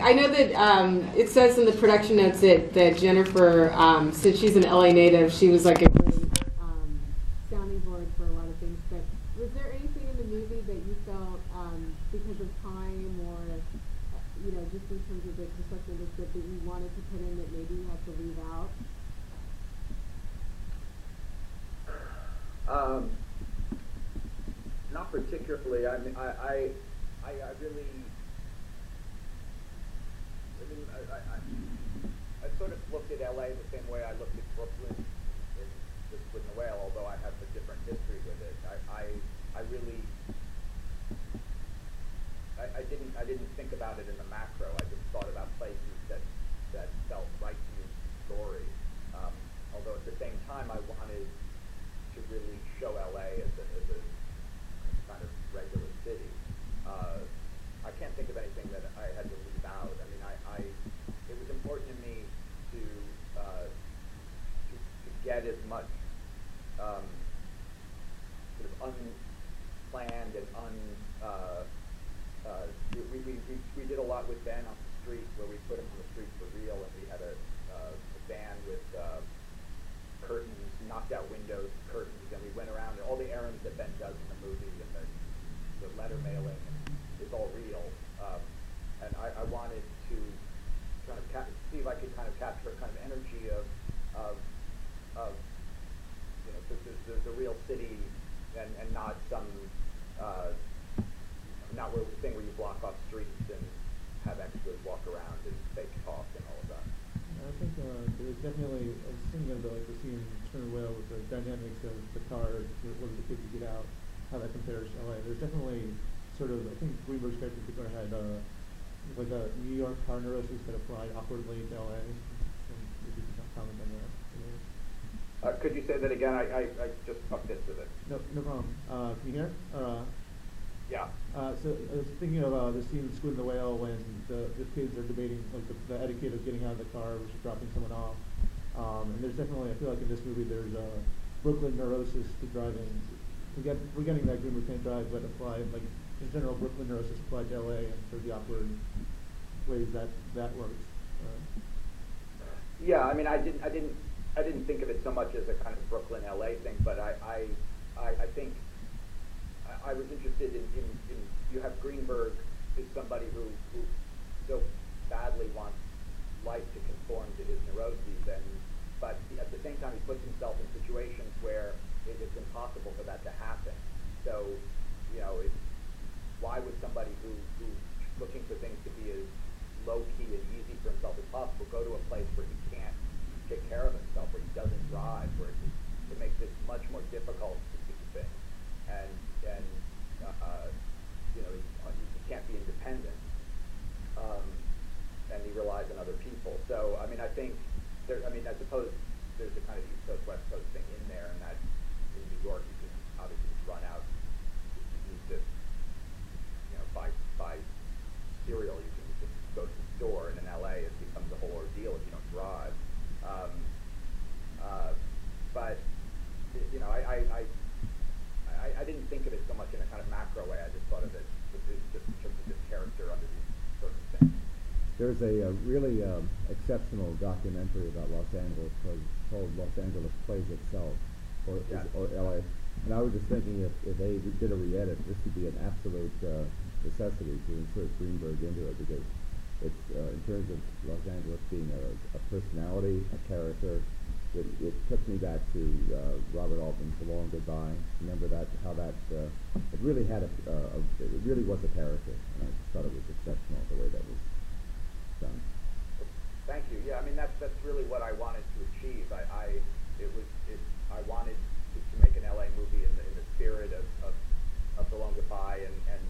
I know that it says in the production notes that Jennifer, since she's an LA native, she was like a great sounding board for a lot of things. But was there anything in the movie that you felt, because of time or, just in terms of the construction of the script, that you wanted to put in that maybe you had to leave out? Not particularly. I mean, I really. I sort of looked at LA the same way I looked at Brooklyn in The Squid and the Whale, although I have a different history with it. I really. I didn't think about it in the macro. I just thought about places that felt right to me in the story. Although at the same time, I wanted to really show LA as a kind of regular city. I can't think of anything that I had to leave out. I mean, it was important to me to get as much sort of unplanned and we did a lot with Ben on the street, where we put him on the street for real, and we had a van with curtains, knocked out windows, curtains, and we went around, and all the errands that Ben does in the movie, and the letter mailing, is all real. And I wanted to kind of see if I could kind of capture a kind of energy of the real city, and not some not where thing where you block off streets and have extras walk around and fake talk and all of that. I think there's definitely, I was thinking of the scene in Turn Whale with the dynamics of the car, what the kids get out, how that compares to LA. There's definitely sort of, I think Greenberg's character had like a New York car neurosis that applied awkwardly to LA. And if you can comment on that. Could you say that again? I just got bits of it. No problem. Can you hear? Yeah. So I was thinking of the scene in Squid and the Whale when the kids are debating like the etiquette of getting out of the car versus dropping someone off. And there's definitely, I feel like in this movie there's a Brooklyn neurosis to driving. We're getting that Greenberg can't drive, but applied like in general Brooklyn neurosis applied to LA and sort of the awkward ways that works. Yeah, I mean, I didn't think of it so much as a kind of Brooklyn LA thing, but I think I was interested in you have Greenberg is somebody who so badly wants life to conform to his neuroses, but at the same time he puts himself in situations where it is impossible for that to happen. So, why would somebody who's looking for things to be as low key and easy for himself as possible go to a place where he can't take care of himself, where he doesn't drive, where it makes it much more difficult to do things, and he can't be independent, and he relies on other people. So I mean, I suppose there's a kind of East Coast West Coast thing in there, and that in New York you can obviously just run out. You need to buy cereal. You can just go to the store, and in LA it becomes a whole ordeal if you don't drive. But I didn't think of it so much in a kind of macro way. I just thought of it just in terms of this character under these circumstances. There's a really exceptional documentary about Los Angeles called Los Angeles Plays Itself, or LA. And I was just thinking if they did a re-edit, this would be an absolute necessity to insert Greenberg into it, because it's in terms of Los Angeles being a personality, a character. It took me back to Robert Altman's The Long Goodbye. Remember that? How that it really had it really was a character, and I just thought it was exceptional the way that was done. Thank you. Yeah, I mean that's really what I wanted to achieve. I wanted to make an LA movie in the spirit of The Long Goodbye, and